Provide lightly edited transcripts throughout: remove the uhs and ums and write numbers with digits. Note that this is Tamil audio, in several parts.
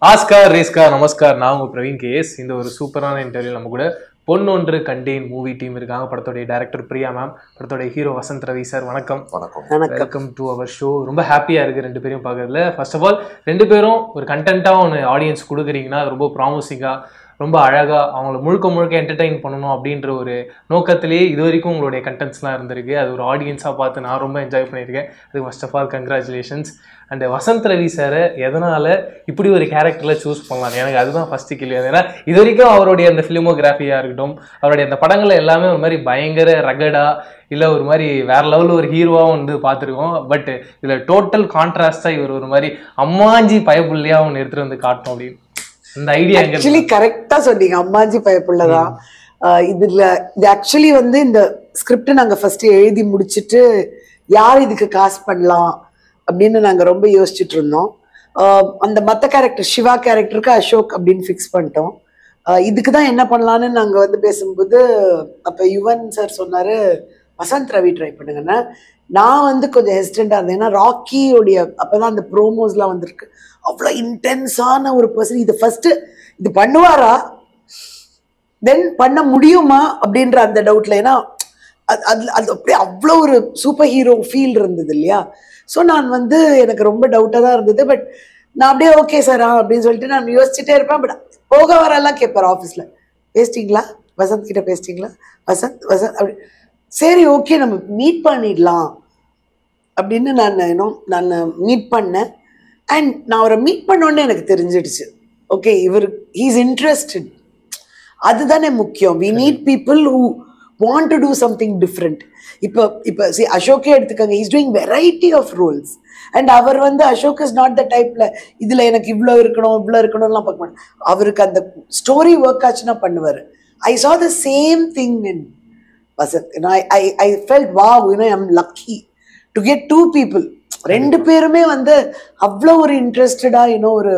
ஆஸ்கார் ரேஸ்கா நமஸ்கார். நான் உங்க பிரவீன் கேஎஸ். இந்த ஒரு சூப்பரான இன்டர்வியூ நம்ம கூட பொன்னொன்று கண்டேன் மூவி டீம் இருக்காங்க. படத்தோடைய டைரக்டர் பிரியா மேம், படத்தோடைய ஹீரோ வசந்த் ரவி சார். வணக்கம். Welcome to our show. ரொம்ப ஹாப்பியா இருக்கு ரெண்டு பேரும் பார்க்கறதுல. ஃபர்ஸ்ட் ஆஃப் ஆல் ரெண்டு பேரும் ஒரு கண்டென்ட்டா ஒன்று ஆடியன்ஸ் கொடுக்குறீங்கன்னா அது ரொம்ப ப்ராமிசிங்கா, ரொம்ப அழகா அவங்கள முழுக்க முழுக்க என்டர்டெயின் பண்ணணும் அப்படின்ற ஒரு நோக்கத்திலேயே இது வரைக்கும் உங்களுடைய கண்டென்ட்ஸ்லாம் இருந்திருக்கு. அது ஒரு ஆடியன்ஸாக பார்த்து நான் ரொம்ப என்ஜாய் பண்ணியிருக்கேன். அதுக்கு first of all congratulations. And Vasanth Ravi சாரை எதனால் இப்படி ஒரு கேரக்டரில் சூஸ் பண்ணலாம், எனக்கு அதுதான் ஃபஸ்ட்டு கேள்வி. ஏன்னா இது வரைக்கும் அவருடைய அந்த ஃபிலிமோகிராஃபியாக இருக்கட்டும், அவருடைய அந்த படங்கள் எல்லாமே ஒரு மாதிரி பயங்கர ரகடா இல்லை ஒரு மாதிரி வேற லெவலில் ஒரு ஹீரோவாக வந்து பார்த்துருக்கோம். பட் இதில் டோட்டல் கான்ட்ராஸ்டாக இவர் ஒரு மாதிரி அம்மாஞ்சி பயப்புள்ளையாக ஒன்று எடுத்துகிட்டு வந்து காட்டணும் அப்படின்னு இந்த ஐடியா. ஆக்சுவலி கரெக்டா சொன்னீங்க, அம்மாஞ்சி பயப்புள்ளதான். இதுல இது ஆக்சுவலி வந்து இந்த ஸ்கிரிப்ட் நாங்க ஃபர்ஸ்ட் எழுதி முடிச்சுட்டு யார் இதுக்கு காசு பண்ணலாம் அப்படின்னு நாங்க ரொம்ப யோசிச்சுட்டு இருந்தோம். அந்த மத்த கேரக்டர் சிவா கேரக்டருக்கு அசோக் அப்படின்னு ஃபிக்ஸ் பண்ணிட்டோம். இதுக்கு தான் என்ன பண்ணலான்னு நாங்க வந்து பேசும்போது அப்ப யுவன் சார் சொன்னாரு வசந்த் ரவி ட்ரை பண்ணுங்கன்னா. நான் வந்து கொஞ்சம் ஹெசிடென்டா இருந்தேன். ஏன்னா ராக்கியோடைய அப்பதான் அந்த ப்ரோமோஸ்லாம் வந்திருக்கு. அவ்வளோ இன்டென்ஸான ஒரு பர்சன். இது ஃபர்ஸ்ட் இது பண்ணுவாரா, தென் பண்ண முடியுமா அப்படின்ற அந்த டவுட்ல. ஏன்னா அது அப்படியே அவ்வளோ ஒரு சூப்பர் ஹீரோ ஃபீல் இருந்தது இல்லையா. ஸோ நான் வந்து எனக்கு ரொம்ப டவுட்டாக தான் இருந்தது. பட் நான் அப்படியே ஓகே சாரா அப்படின்னு சொல்லிட்டு நான் யோசிச்சுட்டே இருப்பேன். பட் போக வரலாம் கேட்பார் ஆஃபீஸில், பேசிட்டீங்களா வசந்த் கிட்ட, பேசிட்டீங்களா வசந்த் வசந்த் அப்படி. சரி ஓகே நம்ம மீட் பண்ணிடலாம் அப்படின்னு நான் மீட் பண்ணேன். அண்ட் நான் அவரை மீட் பண்ணோன்னே எனக்கு தெரிஞ்சிடுச்சு, ஓகே இவர் ஹீஸ் இன்ட்ரெஸ்டட். அதுதானே முக்கியம். We need people who want to do something different. இப்போ அசோக்கே எடுத்துக்கோங்க, is doing variety of roles. And அவர் வந்து அசோக் இஸ் நாட் த டைப்ல இதுல எனக்கு இவ்வளோ இருக்கணும்லாம் பார்க்க மாட்டேன். அவருக்கு அந்த ஸ்டோரி ஒர்க் ஆச்சுன்னா பண்ணுவார். ஐ saw the same thing in Vasanth. I felt wow, I'm lucky to get two people. ரெண்டு பேருமே வந்து அவ்வளோ ஒரு இன்ட்ரெஸ்டடா ஒரு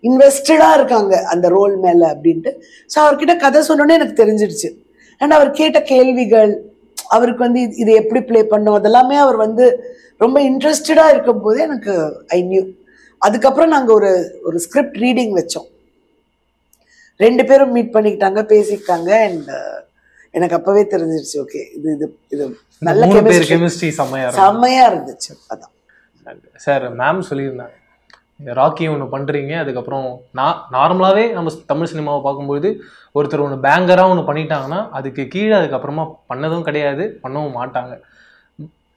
இன்வெஸ்டடா இருக்காங்க அந்த ரோல் மேல அப்படின்ட்டு. ஸோ அவர்கிட்ட கதை சொன்னோன்னே எனக்கு தெரிஞ்சிடுச்சு. அண்ட் அவர் கேட்ட கேள்விகள், அவருக்கு வந்து இதை எப்படி பிளே பண்ணோம், அதெல்லாமே அவர் வந்து ரொம்ப இன்ட்ரெஸ்டடா இருக்கும் போதே எனக்கு ஐ நியூ. அதுக்கப்புறம் நாங்கள் ஒரு ஸ்கிரிப்ட் ரீடிங் வச்சோம். ரெண்டு பேரும் மீட் பண்ணிக்கிட்டாங்க, பேசிக்கிட்டாங்க. அண்ட் எனக்கு அப்பவே தெரிஞ்சிருச்சு, ஓகே இது இது இது நல்ல கெமிஸ்ட்ரி செம்மையா இருந்துச்சு. அதான் சார் மேம் சொல்லியிருந்தாங்க, ராக்கி ஒன்று பண்ணுறீங்க, அதுக்கப்புறம் நார்மலாகவே நம்ம தமிழ் சினிமாவை பார்க்கும்போது ஒருத்தர் ஒன்று பேங்கராக ஒன்று பண்ணிட்டாங்கன்னா அதுக்கு கீழே அதுக்கப்புறமா பண்ணதும் கிடையாது, பண்ணவும் மாட்டாங்க.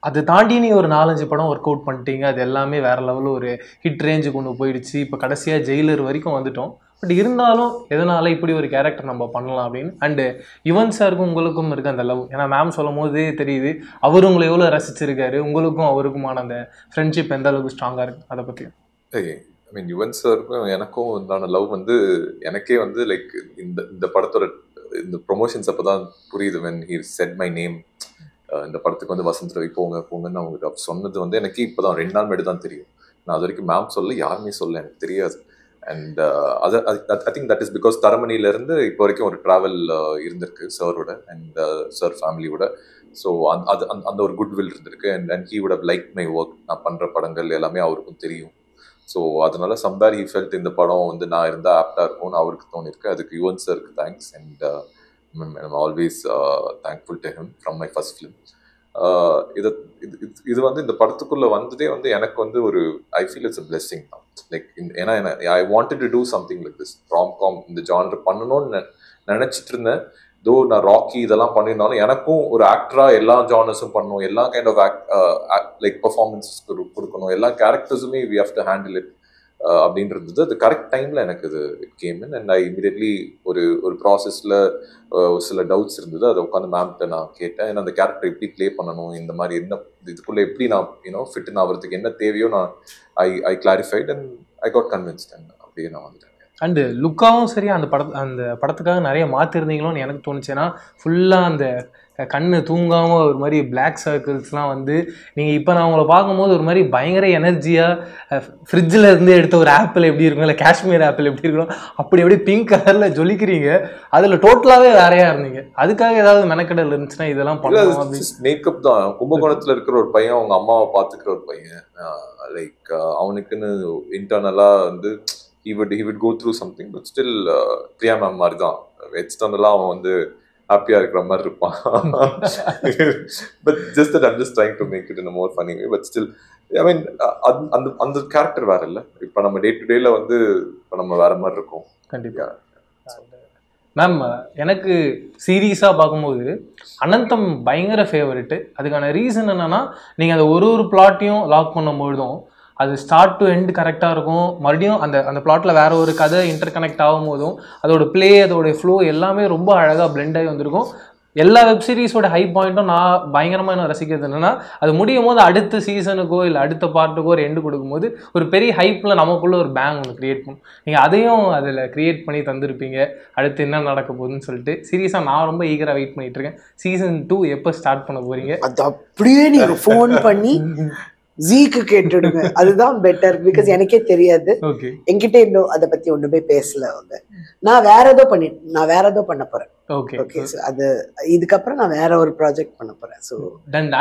அது தாண்டி நீங்கள் ஒரு 4-5 படம் ஒர்க் அவுட் பண்ணிட்டீங்க, அது எல்லாமே வேறு லெவலில் ஒரு ஹிட் ரேஞ்சுக்கு கொண்டு போயிடுச்சு. இப்போ கடைசியாக ஜெயிலர் வரைக்கும் வந்துட்டோம். பட் இருந்தாலும் எதனால இப்படி ஒரு கேரக்டர் நம்ம பண்ணலாம் அப்படின்னு. அண்டு யுவன் சாருக்கும் உங்களுக்கும் இருக்க அந்த லவ், ஏன்னா மேம் சொல்லும் போதே தெரியுது அவர் உங்களை எவ்வளோ ரசிச்சிருக்காரு, உங்களுக்கும் அவருக்குமான அந்த ஃப்ரெண்ட்ஷிப் எந்த அளவுக்கு ஸ்ட்ராங்காக இருக்கு, அதை பற்றி. ஐ மீன் யுவன் சாருக்கும் எனக்கும் உண்டான லவ் வந்து எனக்கே வந்து லைக் இந்த படத்தோட இந்த ப்ரொமோஷன்ஸ் அப்போ தான் புரியுது. When he said my name, இந்த படத்துக்கு வந்து வசந்த் ரவி போங்கன்னு அவங்க சொன்னது வந்து எனக்கு இப்போ தான் 2 நாள் முன்னாடி தான் தெரியும். நான் அது வரைக்கும் மேம் சொல்ல யாருமே சொல்ல எனக்கு தெரியாது. And I think that is because தரமணியிலேருந்து இப்போ வரைக்கும் ஒரு ட்ராவல் இருந்திருக்கு சாரோட அண்ட் சார் ஃபேமிலியோட. ஸோ அந்த ஒரு குட்வில் இருந்திருக்கு. And he would have like my work. நான் பண்ணுற படங்கள் எல்லாமே அவருக்கும் தெரியும். ஸோ அதனால சம்வேர் ஹி ஃபெல்ட் இந்த படம் வந்து நான் இருந்தால் ஆப்டாக இருக்கும்னு அவருக்கு தோணிருக்கு. அதுக்கு யுவன் சாருக்கு thanks. And I'm always thankful to him from my first film. இது வந்து இந்த படத்துக்குள்ள வந்ததே வந்து எனக்கு வந்து ஒரு I feel it's a blessing now. Like ஏன்னா I wanted to do something like this, rom-com இந்த ஜானர் பண்ணணும்னு நினைச்சிட்டு இருந்தேன். தோ நான் ராக்கி இதெல்லாம் பண்ணியிருந்தாலும் எனக்கும் ஒரு ஆக்டரா எல்லா ஜானர்ஸும் பண்ணணும், எல்லா கைண்ட் ஆஃப் லைக் பெர்ஃபார்மன்ஸஸ் கொடுக்கணும், எல்லா கேரக்டர்ஸுமே we have to handle it அப்படின்றது. அது கரெக்ட் டைமில் எனக்கு இது game in. And I immediately ஒரு ப்ராசஸில் சில டவுட்ஸ் இருந்தது. அதை உட்காந்து மேம்கிட்ட நான் கேட்டேன். ஏன்னா அந்த கேரக்டர் எப்படி ப்ளே பண்ணணும், இந்த மாதிரி என்ன இதுக்குள்ளே எப்படி நான் ஃபிட் ஆகிறதுக்கு என்ன தேவையோ நான் I clarified and I got convinced. அண்ட் அப்படியே நான் வந்துட்டேன். அண்டு லுக்காகவும் சரி அந்த படத்துக்காக நிறைய மாற்றிருந்தீங்களோன்னு எனக்கு தோணுச்சு. ஏன்னா ஃபுல்லாக அந்த கண்ணு தூங்காமல் ஒரு மாதிரி பிளாக் சர்க்கிள்ஸ்லாம் வந்து நீங்கள் இப்போ நான் உங்களை பார்க்கும்போது ஒரு மாதிரி பயங்கர எனர்ஜியாக ஃப்ரிட்ஜில் இருந்து எடுத்த ஒரு ஆப்பிள் எப்படி இருக்கும், இல்லை காஷ்மீர் ஆப்பிள் எப்படி இருக்கும், அப்படி பிங்க் கலரில் ஜொலிக்கிறீங்க. அதில் டோட்டலாகவே வேறையாக இருந்தீங்க. அதுக்காக ஏதாவது மெனக்கடல் இருந்துச்சுன்னா இதெல்லாம் பண்ணலாம். மேக்கப் தான். கும்பகோணத்தில் இருக்கிற ஒரு பையன் அவங்க அம்மாவை பார்த்துக்கிற ஒரு பையன், லைக் அவனுக்குன்னு இன்டர்னலாக வந்து he would go through something, but still Priya ma'am மாதிரி தான் எக்ஸ்டர்னலாக அவன் வந்து ஹாப்பியா இருக்கிற மாதிரி இருப்பான். But just that I'm just trying to make it in a more funny way, but still I mean அந்த கேரக்டர் வேற இல்லை. இப்போ நம்ம டே டு டேல வந்து இப்போ நம்ம வேற மாதிரி இருக்கோம். கண்டிப்பா. மேம், எனக்கு சீரியஸாக பார்க்கும்போது அனந்தம் பயங்கர ஃபேவரெட்டு. அதுக்கான ரீசன் என்னன்னா, நீங்கள் அந்த ஒரு பிளாட்டையும் லாக் பண்ணும்பொழுதும் அது ஸ்டார்ட் டு எண்ட் கரெக்டாக இருக்கும். மறுபடியும் அந்த பிளாட்டில் வேற ஒரு கதை இன்டர் கனெக்ட் ஆகும் போதும் அதோட பிளே, அதோட ஃப்ளோ எல்லாமே ரொம்ப அழகாக பிளெண்ட் ஆகி வந்திருக்கும். எல்லா வெப் சீரிஸோட ஹை பாயிண்ட்டும் நான் பயங்கரமாக என்ன ரசிக்கிறது என்னன்னா, அது முடியும் போது அடுத்த சீசனுக்கோ இல்லை அடுத்த பார்ட்டுக்கோ ஒரு எண்டு கொடுக்கும்போது ஒரு பெரிய ஹைப்பில் நமக்குள்ள ஒரு பேங் ஒன்று கிரியேட் பண்ணும். நீங்கள் அதையும் அதில் கிரியேட் பண்ணி தந்திருப்பீங்க. அடுத்து என்ன நடக்க போகுதுன்னு சொல்லிட்டு சீரியஸாக நான் ரொம்ப ஈகராக வெயிட் பண்ணிட்டு இருக்கேன். சீசன் 2 எப்போ ஸ்டார்ட் பண்ண போறீங்க? அது அப்படியே நீங்க ஃபோன் பண்ணி ஜீக்கு கேட்டுடுங்க, அதுதான் பெட்டர். பிகாஸ் எனக்கே தெரியாது, என்கிட்ட இன்னும் அதை பத்தி ஒண்ணுமே பேசல அவங்க. நான் வேற ஏதோ பண்ண போறேன். ஓகே, அது இதுக்கப்புறம் நான் வேற ஒரு ப்ராஜெக்ட் பண்ண போறேன். ஸோ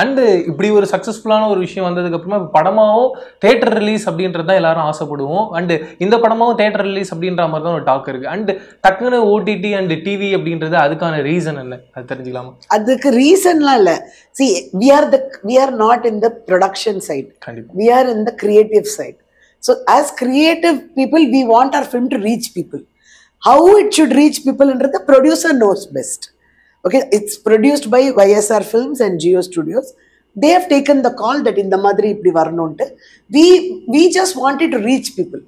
அண்ட் இப்படி ஒரு சக்சஸ்ஃபுல்லான ஒரு விஷயம் வந்ததுக்கு அப்புறமா படமாவும் தியேட்டர் ரிலீஸ் அப்படின்றது தான் எல்லாரும் ஆசைப்படுவோம். அண்ட் இந்த படமாவும் தியேட்டர் ரிலீஸ் அப்படின்ற மாதிரி தான் ஒரு டாக் இருக்கு. அண்ட் டக்குன்னு ஓடிடி அண்ட் டிவி அப்படின்றது அதுக்கான ரீசன் என்ன, அது தெரிஞ்சுக்கலாமா? அதுக்கு ரீசன்லாம் இல்லை. See, we are not in the production side. We are in the creative side. So as creative people, we want our film to reach people. How it should reach people and the producer knows best. Okay, it's produced by YSR Films and Geo Studios. They have taken the call that in the madri ipdi varnonte. We just wanted to reach people.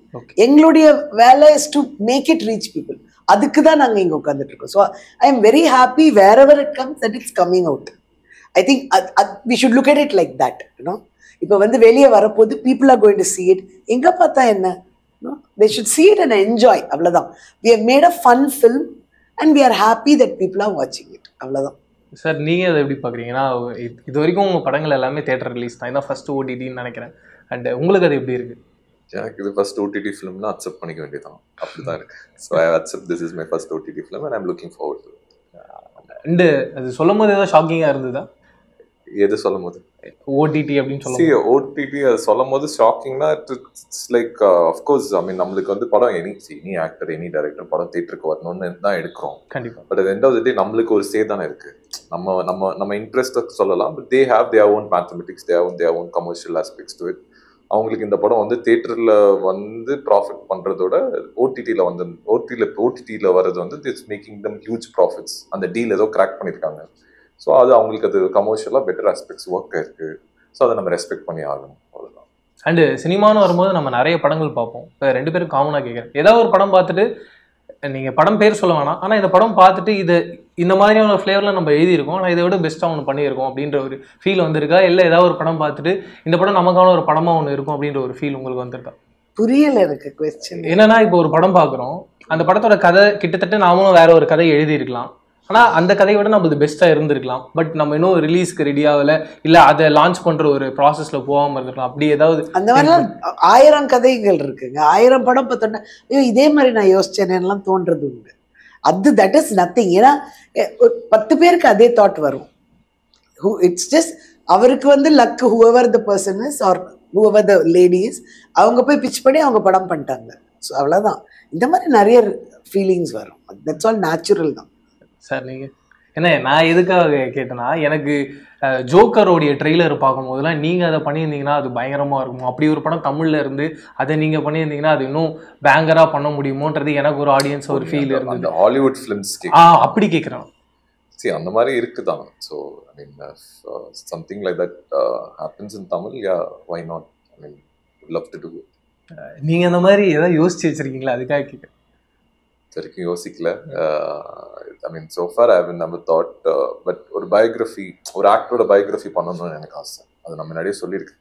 Engluடைய வேலை is to make it reach people. அதுக்கு தான் நாங்க இங்க உட்கார்ந்துட்டு இருக்கோம். So I am very happy wherever it comes that it's coming out. I think we should look at it like that, you know. இப்போ வந்து வெளியே வரப்போது people are going to see it. எங்க பார்த்தா என்ன, no, they should see it and enjoy. அவ்வளவுதான். We have made a fun film and we are happy that people are watching it. அவ்வளவுதான். சார், நீங்க அதை எப்படி பாக்குறீங்கன்னா, இது வரைக்கும் உங்க படங்கள் எல்லாமே தியேட்டர் ரிலீஸ் தான், இதான் ஃபர்ஸ்ட் ஓடிடின்னு நினைக்கிறேன். அண்ட் உங்களுக்கு அது எப்படி இருக்கு? எனக்கு இது ஃபர்ஸ்ட் ஓடிடி ஃபிலிம்னா அக்செப்ட் பண்ணிக்க வேண்டியதான், அப்படிதான் இருக்கு. So I accept this is my first OTT film and I am looking forward to it. And அது சொல்லும் போது ஏதாவது ஷாக்கிங்கா இருந்ததா? எது சொல்லும் போது? ஓடிடி அப்படின்னு சொல்லுங்க. ஓடிடி சொல்லும் போது ஷாக்கிங்னா இட்ஸ் லைக் அஃப்கோர்ஸ் ஐ மீன் நம்மளுக்கு வந்து படம் எனி ஆக்டர் எனி டைரக்டர் படம் தியேட்டருக்கு வரணும்னு தான் எடுக்கிறோம். கண்டிப்பா. பட் அது எண்ட் ஆஃப் தி டே நம்மளுக்கு ஒரு சே தானே இருக்கு. நம்ம இன்ட்ரெஸ்ட் சொல்லலாம், but they have their own mathematics, their own commercial aspects to it. அவங்களுக்கு இந்த படம் வந்து தியேட்டர்ல வந்து ப்ராஃபிட் பண்றதோட ஓடிடியில் வர்றது வந்து it's making them huge profits. அந்த டீல் ஏதோ கிராக் பண்ணியிருக்காங்க. ஸோ அது அவங்களுக்கு அது கமர்ஷியலாக பெட்டர் ஆஸ்பெக்ட்ஸ் ஒர்க் இருக்கு. ஸோ அதை நம்ம ரெஸ்பெக்ட் பண்ணி ஆகணும், அவ்வளோதான். அண்டு சினிமான்னு வரும்போது நம்ம நிறைய படங்கள் பார்ப்போம். இப்போ 2 பேரும் காமனாக கேட்குறேன், ஏதாவது ஒரு படம் பார்த்துட்டு நீங்கள் படம் பேர் சொல்ல வேணாம், ஆனால் இந்த படம் பார்த்துட்டு இது இந்த மாதிரியான ஃப்ளேவரில் நம்ம எழுதியிருக்கோம், ஆனால் இதை விட பெஸ்ட்டாக ஒன்று பண்ணியிருக்கோம் அப்படின்ற ஒரு ஃபீல் வந்திருக்கா? இல்லை ஏதாவது ஒரு படம் பார்த்துட்டு இந்த படம் நமக்கான ஒரு படமாக ஒன்று இருக்கும் அப்படின்ற ஒரு ஃபீல் உங்களுக்கு வந்திருக்கா? புரியல எனக்கு கொஸ்டின். என்னன்னா, இப்போ ஒரு படம் பார்க்குறோம், அந்த படத்தோட கதை கிட்டத்தட்ட நாமளும் வேற ஒரு கதை எழுதியிருக்கலாம், ஆனால் அந்த கதையை விட நம்ம இது பெஸ்ட்டாக இருந்திருக்கலாம். பட் நம்ம இன்னும் ரிலீஸ்க்கு ரெடி ஆகலை, இல்லை அதை லான்ச் பண்ணுற ஒரு ப்ராசஸில் போகாமல் இருந்திருக்கலாம். அப்படி ஏதாவது? அந்த மாதிரிலாம் 1000 கதைகள் இருக்குங்க. 1000 படம் பார்த்தோன்னா ஐயோ இதே மாதிரி நான் யோசிச்சேனேலாம் தோன்றது உண்டு. That is nothing. ஏன்னா 10 பேருக்கு அதே தாட் வரும். இட்ஸ் ஜஸ்ட் அவருக்கு வந்து luck, whoever the person is or whoever the lady is, அவங்க போய் பிச் பண்ணி அவங்க படம் பண்ணிட்டாங்க. ஸோ அவ்வளோதான். இந்த மாதிரி நிறைய ஃபீலிங்ஸ் வரும். தட்ஸ் ஆல் நேச்சுரல் தான். சார், நீங்கள் என்ன, நான் எதுக்காக கேட்டேன்னா, எனக்கு ஜோக்கரோடைய ட்ரெய்லர் பார்க்கும்போதெல்லாம் நீங்கள் அதை பண்ணியிருந்தீங்கன்னா அது பயங்கரமாக இருக்கும். அப்படி ஒரு படம் தமிழில் இருந்து அதை நீங்கள் பண்ணியிருந்தீங்கன்னா அது இன்னும் பேங்கராக பண்ண முடியுமோன்றது எனக்கு ஒரு ஆடியன்ஸ் ஒரு ஃபீல் இருந்தது. ஹாலிவுட் ஃபிலிம்ஸ் அப்படி கேட்குறேன். சரி, அந்த மாதிரி இருக்குதான். So I mean something like that happens in Tamil, yeah why not, I mean love to do it. நீங்கள் அந்த மாதிரி ஏதாவது யோசிச்சு வச்சிருக்கீங்களா? அதுக்காக கேட்குறேன். வரைக்கும் யோசிக்கல. ஐ மீன் so far I have never thought, but ஒரு பயோகிராஃபி, ஒரு ஆக்டரோட பயோகிராஃபி பண்ணணும்னு எனக்கு ஆசை. அது நம்ம முன்னாடியே சொல்லியிருக்கேன்.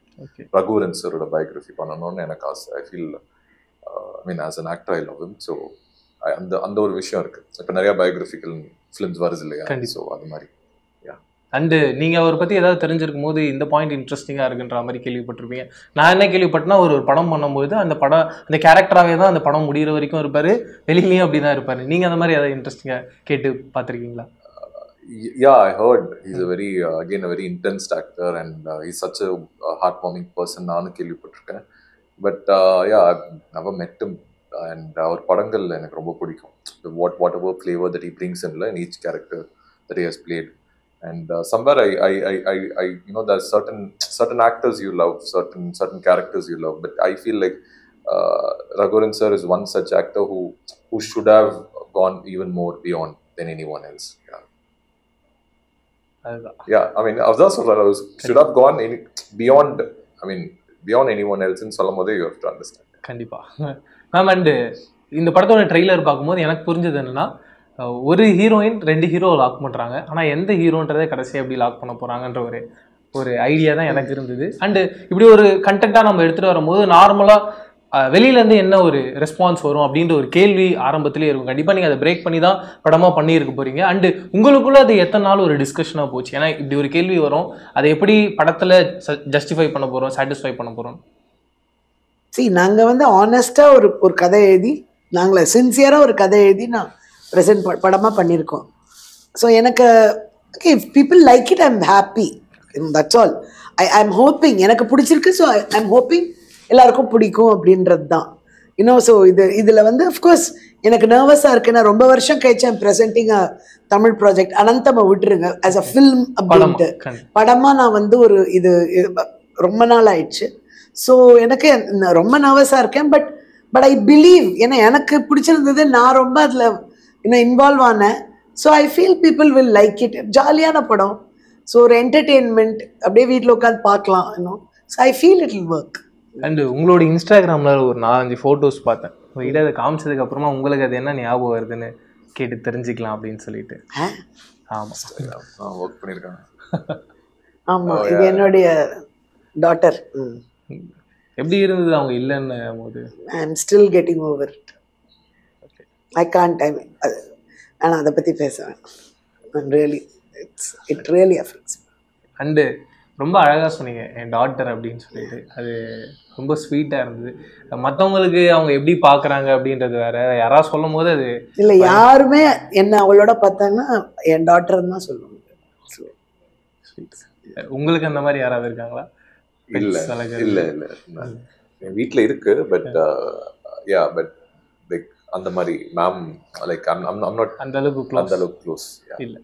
ரகுவரன் சாரோட பயோகிராஃபி பண்ணணும்னு எனக்கு ஆசை. I feel I mean as an actor I love him. So அந்த ஒரு விஷயம் இருக்கு. இப்போ நிறைய பயோகிராஃபிக்கல் ஃபிலிம்ஸ் வருது இல்லையா? ஸோ அது மாதிரி. அண்டு நீங்கள் அவரை பற்றி ஏதாவது தெரிஞ்சிருக்கும் போது இந்த பாயிண்ட் இன்ட்ரெஸ்டிங்காக இருக்குன்ற மாதிரி கேள்விப்பட்டிருப்பீங்க. நான் என்ன கேள்விப்பட்டேன்னா, ஒரு படம் பண்ணும்போது அந்த கேரக்டராகவே தான் அந்த படம் முடிகிற வரைக்கும் இருப்பார், வெளியிலையும் அப்படி தான் இருப்பார். நீங்கள் அந்த மாதிரி ஏதாவது இன்ட்ரெஸ்டிங்காக கேட்டு பார்த்துருக்கீங்களா? Yeah, I heard he's a very again a very intense actor and he's such a heartwarming person. நானும் கேள்விப்பட்டிருக்கேன். But yeah, I've never met him and our படங்கள் எனக்கு ரொம்ப பிடிக்கும். Whatever flavor that he brings in each character that he has played. And somewhere I you know, there's certain actors you love, certain characters you love, but I feel like Raghuvaran sir is one such actor who should have gone even more beyond than anyone else. Yeah, I mean, should have gone beyond, I mean, beyond anyone else in சொல்லும்போது you have to understand. கண்டிப்பா மேம். அண்ட் இந்த படத்தோட ட்ரெய்லர் பார்க்கும்போது எனக்கு புரிஞ்சது என்னன்னா, ஒரு ஹீரோயின் 2 ஹீரோ லாக் பண்ணுறாங்க, ஆனால் எந்த ஹீரோன்றதை கடைசியாக எப்படி லாக் பண்ண போகிறாங்கன்ற ஒரு ஐடியா தான் எனக்கு இருந்தது. அண்டு இப்படி ஒரு கண்டென்ட்டாக நம்ம எடுத்துகிட்டு வரும்போது நார்மலாக வெளியிலேருந்து என்ன ஒரு ரெஸ்பான்ஸ் வரும் அப்படின்ற ஒரு கேள்வி ஆரம்பத்திலே இருக்கும். கண்டிப்பாக நீங்கள் அதை பிரேக் பண்ணி தான் படமாக பண்ணியிருக்க போகிறீங்க. அண்டு உங்களுக்குள்ளே அது எத்தனை நாள் ஒரு டிஸ்கஷனாக போச்சு? ஏன்னா இப்படி ஒரு கேள்வி வரும், அதை எப்படி படத்தில் ஜஸ்டிஃபை பண்ண போகிறோம், சாட்டிஸ்ஃபை பண்ண போகிறோம்? நாங்கள் வந்து ஆனஸ்டாக ஒரு கதை எழுதி, நாங்களே சின்சியராக ஒரு கதை எழுதி நான் ப்ரெசென்ட் படமாக பண்ணியிருக்கோம். ஸோ எனக்கு okay, if people like it, I am happy, that's all. I am hoping, எனக்கு பிடிச்சிருக்கு. ஸோ ஐ எம் ஹோப்பிங் எல்லாருக்கும் பிடிக்கும் அப்படின்றது தான். இன்னும் ஸோ இதில் வந்து அஃப்கோர்ஸ் எனக்கு நர்வஸாக இருக்கு. நான் ரொம்ப வருஷம் கழிச்சு I'm presenting a Tamil project. அனந்தம்மா விட்டுருங்க, ஆஸ் அ ஃபில்ம் அப்படின்ட்டு படமாக நான் வந்து இது ரொம்ப நாள் ஆயிடுச்சு. ஸோ எனக்கு ரொம்ப நர்வஸாக இருக்கேன். பட் ஐ பிலீவ், ஏன்னா எனக்கு பிடிச்சிருந்தது, நான் ரொம்ப அதில் இன்னும் இன்வால்வ் ஆனேன். So I feel people will like it. ஜாலியான படம், ஸோ ஒரு என்டர்டெயின்மெண்ட், அப்படியே வீட்டில் உட்காந்து பார்க்கலாம் இன்னும். So I feel it will work. And உங்களோட இன்ஸ்டாகிராமில் ஒரு 4-5 ஃபோட்டோஸ் பார்த்தேன். உங்கள்கிட்ட அதை காமிச்சதுக்கு அப்புறமா உங்களுக்கு அது என்ன ஞாபகம் வருதுன்னு கேட்டு தெரிஞ்சுக்கலாம் அப்படின்னு சொல்லிட்டு. ஆமாம், ஒர்க் பண்ணியிருக்காங்க. ஆமாம், இது என்னுடைய டாட்டர். எப்படி இருந்தது அவங்க இல்லைன்னு போது? I am still getting over it. I can't time. ஆனால் அதை பற்றி பேசுவேன். It really affects. அண்டு ரொம்ப அழகாக சொன்னீங்க என் டாட்டர் அப்படின்னு சொல்லிட்டு. அது ரொம்ப ஸ்வீட்டாக இருந்தது. மற்றவங்களுக்கு அவங்க எப்படி பார்க்குறாங்க அப்படின்றது வேற, யாராவது சொல்லும் போது அது இல்லை, யாருமே என்ன அவளோட பார்த்தாங்கன்னா என் டாட்டர்னு தான் சொல்லுவாங்க. உங்களுக்கு அந்த மாதிரி யாராவது இருக்காங்களா? இல்ல என் வீட்டில் இருக்கு. பட் லைக் அந்த மாதிரி மேம், லைக் ஐம் நாட் அந்த அளவுக்கு க்ளோஸ் இல்லை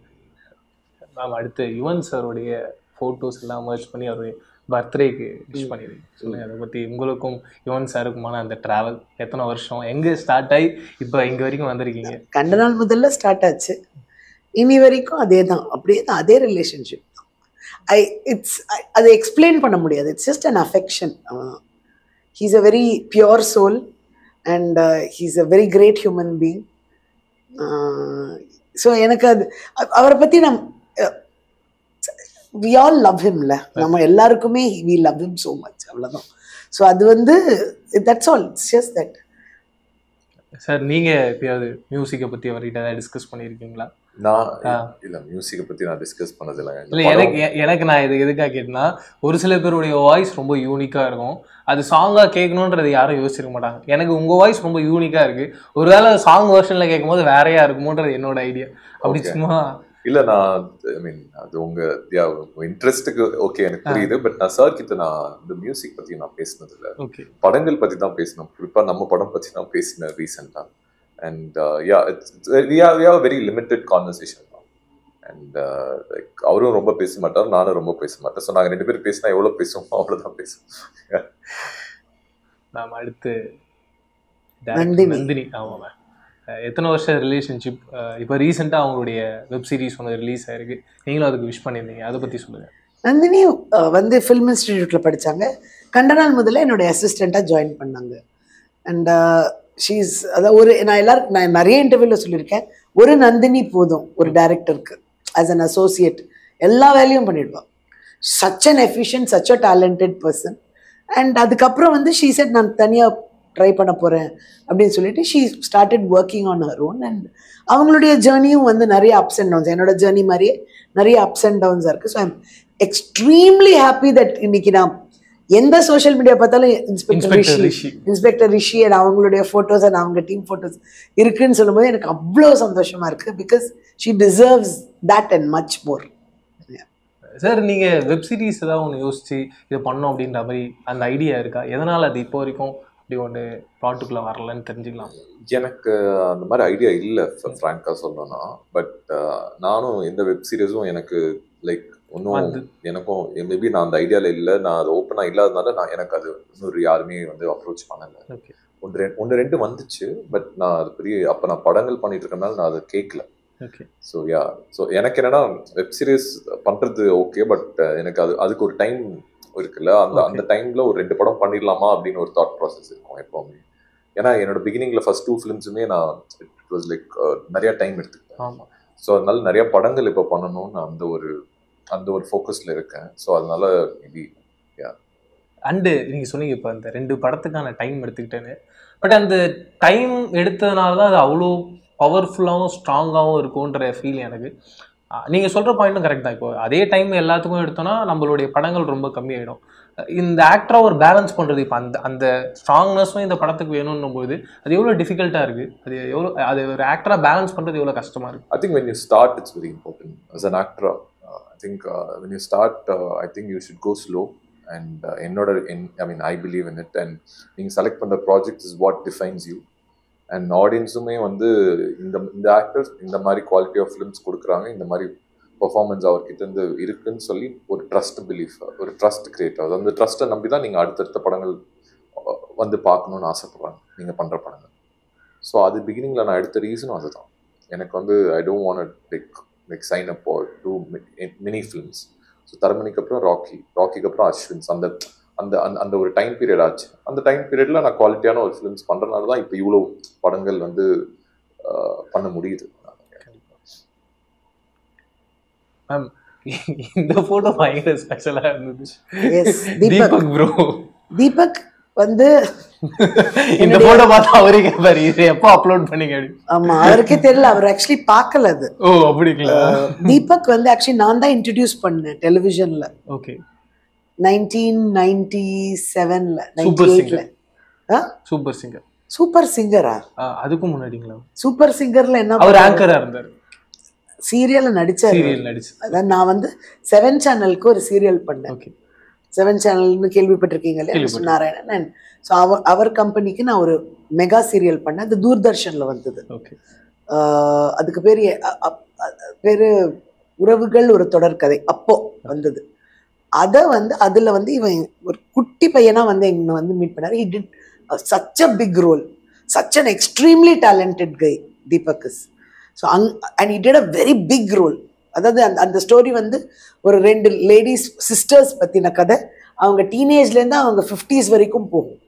மேம். அடுத்து யுவன் சாரோடைய ஃபோட்டோஸ் எல்லாம் மர்ஜ் பண்ணி அவருடைய பர்த்டேக்கு விஷ் பண்ணிடுங்க. சொல்லுங்கள் அதை பற்றி. உங்களுக்கும் யுவன் சாருக்குமான அந்த ட்ராவல் எத்தனை வருஷம், எங்கே ஸ்டார்ட் ஆகி இப்போ இங்கே வரைக்கும் வந்திருக்கீங்க? கண்ட நாள் முதல்ல ஸ்டார்ட் ஆச்சு, இனி வரைக்கும் அதே தான், அப்படியே தான், அதே ரிலேஷன்ஷிப். அதை எக்ஸ்பிளைன் பண்ண முடியாது. It's just an affection. He's a very pure soul and he's a very great human being. So எனக்கு அது அவரை பற்றி we all love him ல, நம்ம எல்லாருக்குமே we love him so much, அவ்வளவுதான். ஸோ அது வந்து that's all, it's just that. Sir நீங்க எப்பயாவது மியூசிக்கை பற்றி அவர்கிட்ட ஏதாவது டிஸ்கஸ் பண்ணியிருக்கீங்களா? நான் இல்லை, மியூசிக்கை பற்றி நான் டிஸ்கஸ் பண்ணதில்லை. இல்லை, எனக்கு நான் இது எதுக்காக கேட்டேன்னா, ஒரு சில பேருடைய வாய்ஸ் ரொம்ப யூனிக்காக இருக்கும். அது சாங்காக கேட்கணுன்றது யாரும் யோசிச்சிருக்க மாட்டாங்க. எனக்கு உங்கள் வாய்ஸ் ரொம்ப யூனிக்காக இருக்குது, ஒருவேளை சாங் வெர்ஷனில் கேட்கும் போது வேறையா இருக்குமோன்றது என்னோட ஐடியா. அப்படி சும்மா இல்லை, நான் ஐ மீன் அது உங்கள் இன்ட்ரெஸ்ட்டுக்கு ஓகே, எனக்கு புரியுது. பட் நான் சார் கிட்ட நான் இந்த மியூசிக் பற்றி நான் பேசினதில்லை. படங்கள் பற்றி தான் பேசினேன். குறிப்பாக நம்ம படம் பற்றி தான் பேசினேன் ரீசெண்டாக. And we have a very limited conversation now. And like அவரும் ரொம்ப பேச மாட்டார், நானும் ரொம்ப பேச மாட்டேன். ஸோ நாங்கள் 2 பேரும் பேசினா எவ்வளோ பேசுவோம் அவ்வளோதான் பேசுவோம். நாம் அடுத்து நந்தினி. ஆமாம் மேம், எத்தனை வருஷம் ரிலேஷன்ஷிப்? இப்போ ரீசெண்டாக அவங்களுடைய வெப் சீரிஸ் ஒன்று ரிலீஸ் ஆயிருக்கு, நீங்களும் அதுக்கு விஷ் பண்ணியிருந்தீங்க, அதை பற்றி சொல்லுங்கள். நந்தினி வந்து ஃபில்ம் இன்ஸ்டிடியூட்டில் படித்தாங்க. கண்ட நாள் முதல்ல என்னுடைய அசிஸ்டண்ட்டாக ஜாயின் பண்ணாங்க. அண்ட் ஷீஸ் அதாவது நான் நிறைய இன்டர்வியூவில் சொல்லியிருக்கேன், ஒரு நந்தினி போதும் ஒரு டைரக்டருக்கு. ஆஸ் அன் அசோசியேட் எல்லா வேலையும் பண்ணிடுவாள். Such an efficient, such a talented person. And அதுக்கப்புறம் வந்து ஷீ செட் நான் தனியாக ட்ரை பண்ண போகிறேன் அப்படின்னு சொல்லிட்டு she started working on her own. And அவங்களுடைய ஜேர்னியும் வந்து நிறைய அப்ஸ் அண்ட் டவுன்ஸ், என்னோட ஜேர்னி மாதிரியே நிறைய அப்ஸ் அண்ட் டவுன்ஸாக இருக்குது. So I'm extremely happy that இன்னைக்கு நான் எந்த சோஷியல் மீடியா பார்த்தாலும் இன்ஸ்பெக்டர் ரிஷி அண்ட் அவங்களுடைய ஃபோட்டோஸ் அண்ட் அவங்க டீம் ஃபோட்டோஸ் இருக்குன்னு சொல்லும்போது எனக்கு அவ்வளோ சந்தோஷமாக இருக்குது. Because she deserves that and much more. Sir நீங்கள் வெப் சீரிஸ் ஏதாவது ஒன்று யோசிச்சு இது பண்ணோம் அப்படின்ற மாதிரி அந்த ஐடியா இருக்கா? எதனால் அது இப்போ வரைக்கும் அப்படி ஒன்று ப்ளாட்டுக்குள்ளே வரலன்னு தெரிஞ்சுக்கலாம். எனக்கு அந்த மாதிரி ஐடியா இல்லை ஃப்ராங்காக சொல்லணும்னா. பட் நானும் எந்த வெப் சீரிஸும் எனக்கு லைக் ஒன்றும் எனக்கும் மேபி நான் அந்த ஐடியாவில் இல்லை. நான் அது ஓப்பனாக இல்லாதனால எனக்கு அது இன்னொரு யாருமே அப்ரோச் பண்ணலை. ஒன்று ரெண்டு வந்துச்சு. பட் நான் அது பெரிய அப்போ நான் படங்கள் பண்ணிட்டு இருக்கனால நான் அதை கேட்கல. ஸோ எனக்கு என்னன்னா வெப் சீரிஸ் பண்றது ஓகே. பட் எனக்கு அதுக்கு ஒரு டைம் இருக்குல்ல. அந்த டைம்ல ஒரு 2 படம் பண்ணிடலாமா அப்படின்னு ஒரு தாட் ப்ராசஸ் இருக்கும் எப்பவுமே. ஏன்னா என்னோட பிகினிங்ல ஃபர்ஸ்ட் 2 ஃபிலிம்ஸுமே நான் இட் வாஸ் லைக் நிறைய டைம் எடுத்துக்கிட்டேன். ஸோ அதனால நிறைய படங்கள் இப்போ பண்ணணும்னு அந்த ஒரு ஃபோக்கஸ்ல இருக்கேன். ஸோ அதனால மேபி அண்டு நீங்கள் சொன்னீங்க இப்போ அந்த 2 படத்துக்கான டைம் எடுத்துக்கிட்டேன்னு. பட் அந்த டைம் எடுத்ததுனால தான் அது அவ்வளோ பவர்ஃபுல்லாகவும் ஸ்ட்ராங்காகவும் இருக்கும்ன்ற ஃபீல் எனக்கு. நீங்கள் சொல்கிற பாயிண்ட்டும் கரெக்ட் தான். இப்போ அதே டைம் எல்லாத்துக்கும் எடுத்தோன்னா நம்மளுடைய படங்கள் ரொம்ப கம்மியாயிடும். இந்த ஆக்டராக ஒரு பேலன்ஸ் பண்ணுறது இப்போ அந்த ஸ்ட்ராங்னஸும் இந்த படத்துக்கு வேணும்னும் போது அது எவ்வளோ டிஃபிகல்ட்டாக இருக்குது. அது ஒரு ஆக்டராக பேலன்ஸ் பண்ணுறது எவ்வளோ கஷ்டமாக இருக்குது. I think when you start it's very important as an actor. I think when you start I think you should go slow. And I believe in it. And நீங்க செலக்ட் பண்ற project is what defines you. And ஆடியன்ஸுமே இந்த ஆக்டர்ஸ் இந்த மாதிரி குவாலிட்டி ஆஃப் ஃபிலிம்ஸ் கொடுக்குறாங்க, இந்த மாதிரி பெர்ஃபார்மன்ஸ் அவர்கிட்ட இருந்து இருக்குன்னு சொல்லி ஒரு ட்ரஸ்ட் பிலீஃப், ஒரு ட்ரஸ்ட் கிரியேட் ஆகுது. அந்த ட்ரஸ்ட்டை நம்பி தான் நீங்கள் அடுத்தடுத்த படங்கள் பார்க்கணுன்னு ஆசைப்படுறாங்க நீங்கள் பண்ணுற படங்கள். ஸோ அது பிகினிங்கில் நான் எடுத்த ரீசனும் அதுதான். எனக்கு I don't want like sign up or do mini films. So தரமணிக்கு அப்புறம் ராக்கிக்கு அப்புறம் அஸ்வின்ஸ், அந்த அந்த அந்த ஒரு டைம் பீரியட் ஆச்சு. அந்த டைம் பீரியட்ல நான் குவாலிட்டியான ஒரு ஃபிலிம்ஸ் பண்றதுனால தான் இப்போ இவ்வளோ படங்கள் பண்ண முடியுது. மேம் இந்த போட்டோ பயங்கர ஸ்பெஷலா இருந்துச்சு. தீபக் ப்ரோ, தீபக் இந்த போட்டோ பார்த்தா அவரே கேட்பாரு இது எப்போ அப்லோட் பண்ணீங்க. ஆமா, அவருக்கே தெரியல, அவர் ஆக்சுவலி பார்க்கல அது. ஓ அப்படிங்களா? தீபக் ஆக்சுவலி நான் தான் இன்ட்ரோடியூஸ் பண்ணேன் டெலிவிஷன்ல. ஓகே, 1997ல 98ல. Super singer. சூப்பர் சிங்கரா? அதுக்கு முன்னாடிங்களா? சூப்பர் சிங்கர்ல என்ன அவர் ஆங்கரா இருந்தாரு, சீரியல்ல நடிச்சாரு. அதான் நான் 7 சேனலுக்கு ஒரு சீரியல் பண்ணேன். ஓகே, 7 சேனல்னு கேள்விப்பட்டிருக்கீங்க இல்லையா, நாராயணன். ஸோ அவர் கம்பெனிக்கு நான் ஒரு மெகா சீரியல் பண்ணேன். அது தூர்தர்ஷன்ல வந்தது. அதுக்கு பேரு உறவுகள் ஒரு தொடர்கதை அப்போ வந்தது. அதை அதுல இவன் ஒரு குட்டி பையனா எங்க மீட் பண்ணாரு. He did such a big role, such an extremely talented guy Deepak is. So and he did a very big role. அதாவது அந்த ஸ்டோரி ஒரு 2 லேடிஸ் சிஸ்டர்ஸ் பத்தின கதை. அவங்க டீனேஜ்ல இருந்து அவங்க 50s வரைக்கும் போகும்.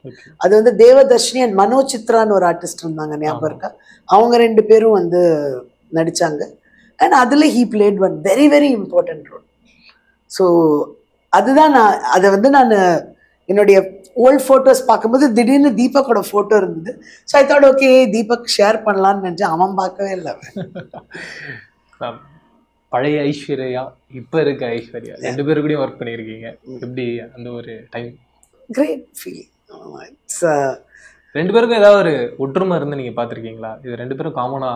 அது தேவதர்ஷினி அண்ட் மனோஜ் சித்ரான்னு ஒரு ஆர்டிஸ்ட் இருந்தாங்க, ஞாபகம் இருக்கா? அவங்க 2 பேரும் நடிச்சாங்க. அண்ட் அதுல he played one very very important role. So அதுதான் நான் என்னுடைய ஓல்ட் ஃபோட்டோஸ் பார்க்கும்போது திடீர்னு தீபக்கோட ஃபோட்டோ இருந்தது. So I thought okay Deepak share பண்ணலான்னு நினச்சேன். அவன் பார்க்கவே இல்லை. பழைய ஐஸ்வர்யா இப்போ இருக்க ஐஸ்வர்யா 2 பேரு கூடயும் ஒர்க் பண்ணியிருக்கீங்க. எப்படி அந்த ஒரு டைம்? Great feeling. 2 பேருக்கும் ஏதாவது ஒரு ஒற்றுமை இருந்து நீங்க பாத்திருக்கீங்களா? இது 2 பேரும் காமனா